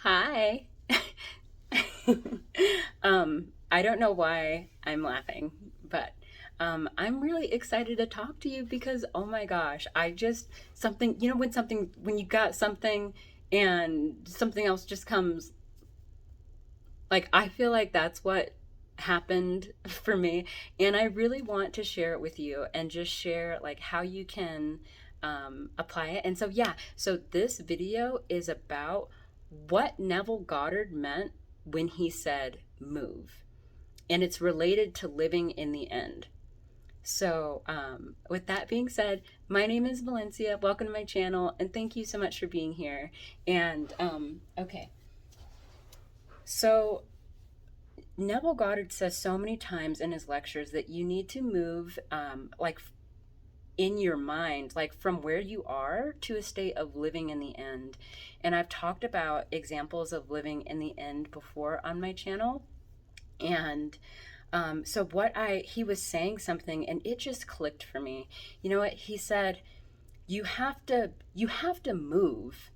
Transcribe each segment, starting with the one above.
Hi. I don't know why I'm laughing, but I'm really excited to talk to you because oh my gosh, I just something, when you got something and something else just comes, like I feel like that's what happened for me, and I really want to share it with you and just share like how you can apply it. And so yeah, so this video is about what Neville Goddard meant when he said move, and it's related to living in the end. So, with that being said, my name is Valencia. Welcome to my channel, and thank you so much for being here. And okay, so Neville Goddard says so many times in his lectures that you need to move, like in your mind, like from where you are to a state of living in the end. And I've talked about examples of living in the end before on my channel. And so he was saying something and it just clicked for me. You know what? He said, you have to move.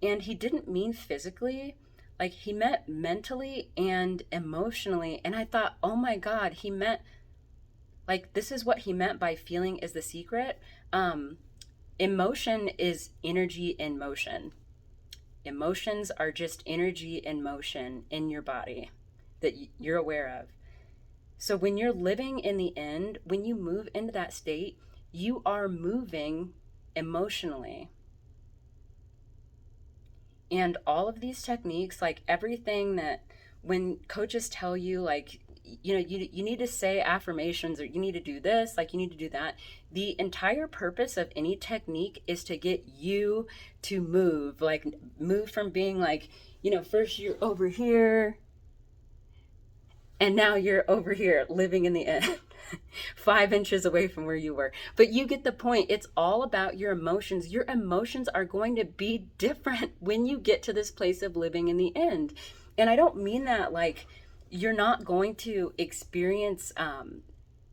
And he didn't mean physically, like he meant mentally and emotionally. And I thought, oh my God, he meant like this is what he meant by feeling is the secret. Emotion is energy in motion. Emotions are just energy in motion in your body that you're aware of. So when you're living in the end, when you move into that state, you are moving emotionally. And all of these techniques, like everything that when coaches tell you, like, you need to say affirmations or you need to do this, like you need to do that. The entire purpose of any technique is to get you to move, like move from being like, first you're over here and now you're over here living in the end. 5 inches away from where you were. But you get the point. It's all about your emotions. Your emotions are going to be different when you get to this place of living in the end. And I don't mean that like you're not going to experience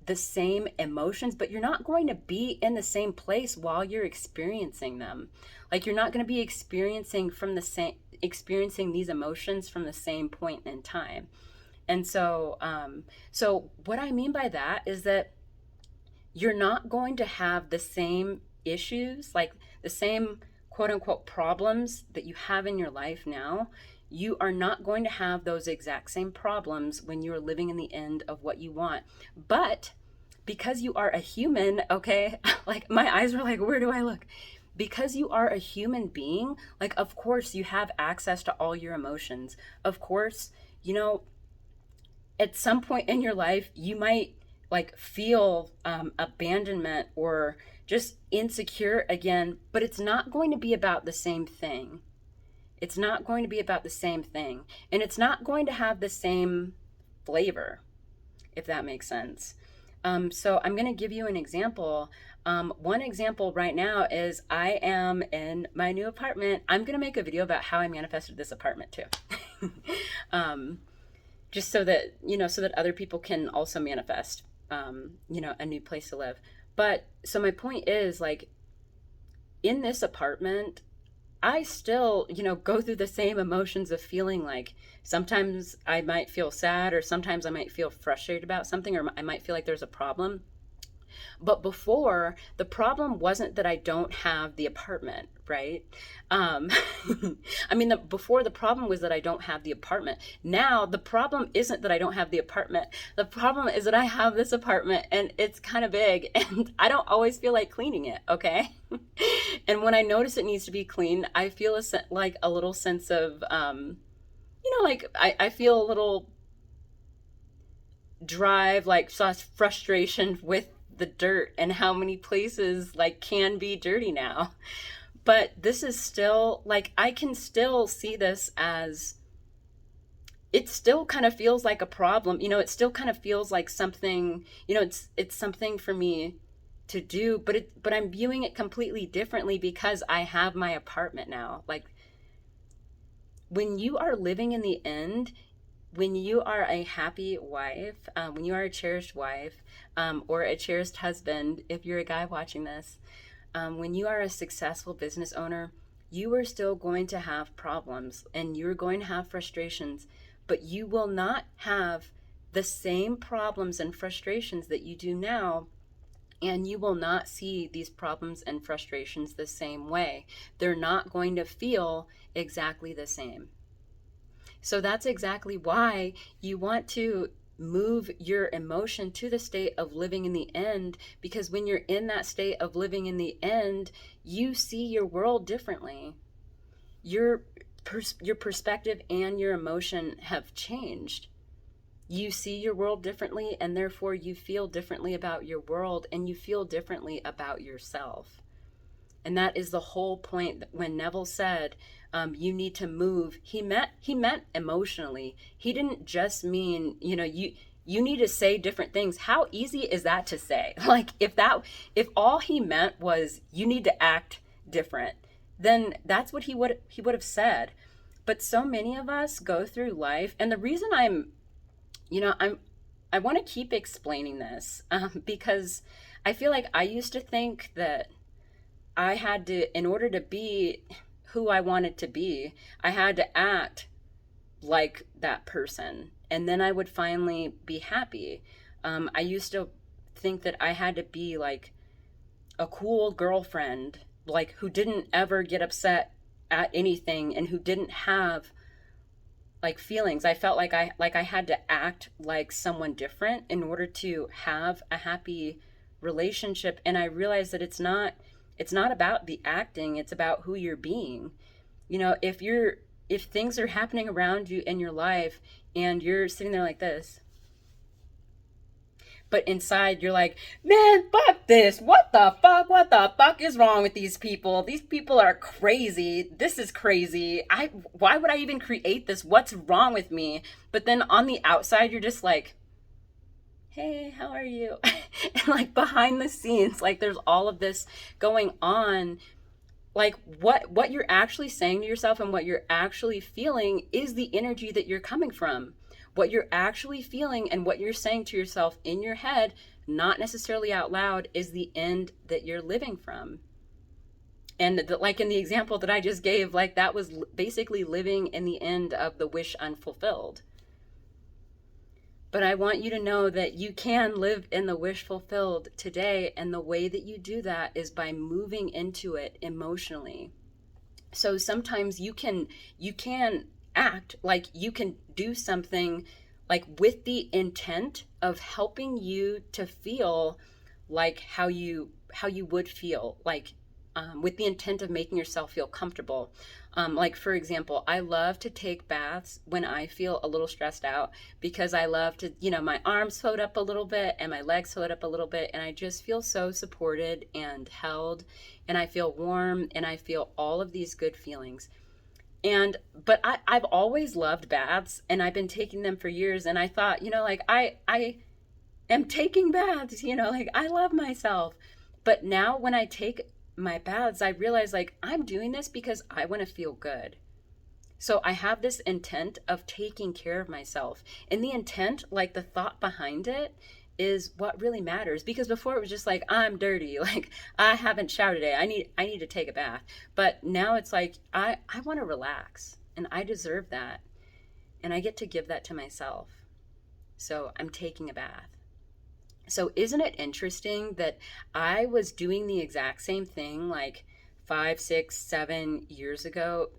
the same emotions, but you're not going to be in the same place while you're experiencing them. Like you're not going to be experiencing these emotions from the same point in time. And so what I mean by that is that you're not going to have the same issues, like the same quote unquote problems that you have in your life now. You are not going to have those exact same problems when you're living in the end of what you want. But because you are a human, okay, like my eyes were like, where do I look? Because you are a human being, like, of course, you have access to all your emotions. Of course, at some point in your life, you might like feel abandonment or just insecure again, but it's not going to be about the same thing. It's not going to be about the same thing. And it's not going to have the same flavor, if that makes sense. So I'm going to give you an example. One example right now is I am in my new apartment. I'm going to make a video about how I manifested this apartment too. Just so that other people can also manifest, a new place to live. But so my point is, like, in this apartment, I still, go through the same emotions of feeling like sometimes I might feel sad or sometimes I might feel frustrated about something or I might feel like there's a problem. But before, the problem wasn't that I don't have the apartment, right? Um, I mean, before the problem was that I don't have the apartment. Now, the problem isn't that I don't have the apartment. The problem is that I have this apartment and it's kind of big and I don't always feel like cleaning it, okay? And when I notice it needs to be cleaned, I feel like a little sense of, like I feel a little drive, like frustration with the dirt and how many places like can be dirty now. But this is still like I can still see this as it still kind of feels like a problem. It still kind of feels like something, it's something for me to do, but I'm viewing it completely differently because I have my apartment now. Like when you are living in the end, when you are a happy wife, when you are a cherished wife, or a cherished husband, if you're a guy watching this, when you are a successful business owner, you are still going to have problems and you're going to have frustrations, but you will not have the same problems and frustrations that you do now, and you will not see these problems and frustrations the same way. They're not going to feel exactly the same. So that's exactly why you want to move your emotion to the state of living in the end, because when you're in that state of living in the end, you see your world differently. Your your perspective and your emotion have changed. You see your world differently, and therefore you feel differently about your world, and you feel differently about yourself. And that is the whole point. When Neville said, you need to move, he meant emotionally. He didn't just mean, you need to say different things. How easy is that to say? Like, if all he meant was you need to act different, then that's what he would have said. But so many of us go through life, and the reason I want to keep explaining this, because I feel like I used to think that I had to, in order to be who I wanted to be, I had to act like that person, and then I would finally be happy. I used to think that I had to be like a cool girlfriend, like who didn't ever get upset at anything and who didn't have like feelings. I felt like I had to act like someone different in order to have a happy relationship. And I realized that it's not about the acting, it's about who you're being. If things are happening around you in your life and you're sitting there like this, but inside you're like, man, fuck this. What the fuck? What the fuck is wrong with these people? These people are crazy. This is crazy. Why would I even create this? What's wrong with me? But then on the outside, you're just like, hey, how are you? And like behind the scenes, like there's all of this going on. Like what you're actually saying to yourself and what you're actually feeling is the energy that you're coming from. What you're actually feeling and what you're saying to yourself in your head, not necessarily out loud, is the end that you're living from. And like in the example that I just gave, like that was basically living in the end of the wish unfulfilled. But I want you to know that you can live in the wish fulfilled today, and the way that you do that is by moving into it emotionally. So sometimes you can act like you can do something like with the intent of helping you to feel like how you would feel, like with the intent of making yourself feel comfortable. Like for example, I love to take baths when I feel a little stressed out, because I love to, my arms float up a little bit and my legs float up a little bit, and I just feel so supported and held, and I feel warm, and I feel all of these good feelings. But I've always loved baths, and I've been taking them for years, and I thought, like I am taking baths, like I love myself. But now when I take my baths, I realize like I'm doing this because I want to feel good. So I have this intent of taking care of myself. And the intent, like the thought behind it, is what really matters. Because before it was just like, I'm dirty, like I haven't showered today, I need to take a bath. But now it's like I want to relax, and I deserve that. And I get to give that to myself. So I'm taking a bath. So isn't it interesting that I was doing the exact same thing like 5, 6, 7 years ago,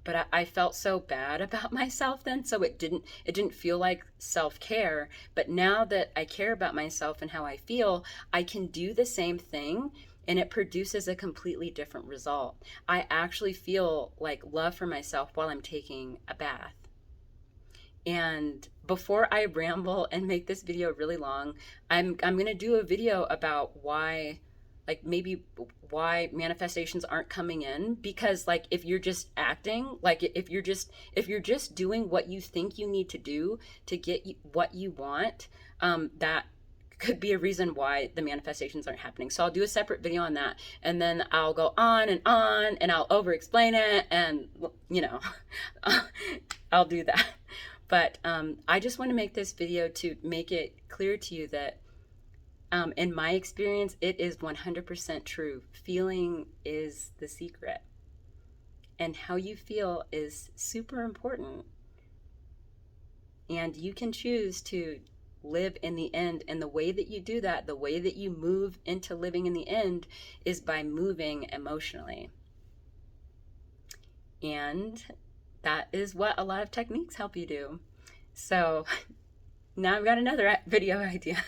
but I felt so bad about myself then, so it didn't feel like self-care. But now that I care about myself and how I feel, I can do the same thing, and it produces a completely different result. I actually feel like love for myself while I'm taking a bath. And before I ramble and make this video really long, I'm going to do a video about why, like maybe why manifestations aren't coming in. Because like if you're just acting, like if you're just doing what you think you need to do to get what you want, that could be a reason why the manifestations aren't happening. So I'll do a separate video on that, and then I'll go on, and I'll over explain it, and I'll do that. But I just want to make this video to make it clear to you that in my experience, it is 100% true. Feeling is the secret. And how you feel is super important. And you can choose to live in the end. And the way that you do that, the way that you move into living in the end, is by moving emotionally. And that is what a lot of techniques help you do. So now I've got another video idea.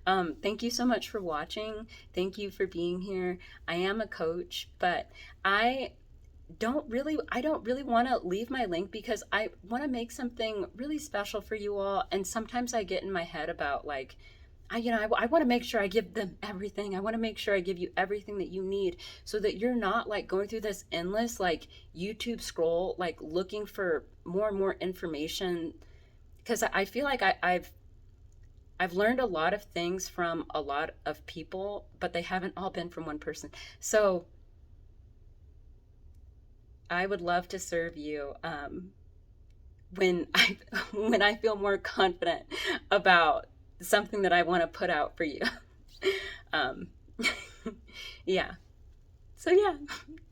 Thank you so much for watching. Thank you for being here. I am a coach, but I don't really want to leave my link because I want to make something really special for you all. And sometimes I get in my head about like, I want to make sure I give them everything. I want to make sure I give you everything that you need so that you're not like going through this endless like YouTube scroll, like looking for more and more information. Because I feel like I've learned a lot of things from a lot of people, but they haven't all been from one person. So I would love to serve you when I when I feel more confident about something that I want to put out for you. um, yeah. So yeah,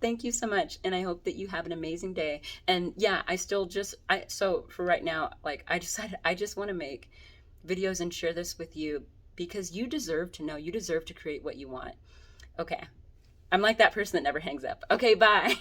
thank you so much, and I hope that you have an amazing day. And yeah, so for right now, like I decided I just want to make videos and share this with you because you deserve to know. You deserve to create what you want. Okay, I'm like that person that never hangs up. Okay, bye.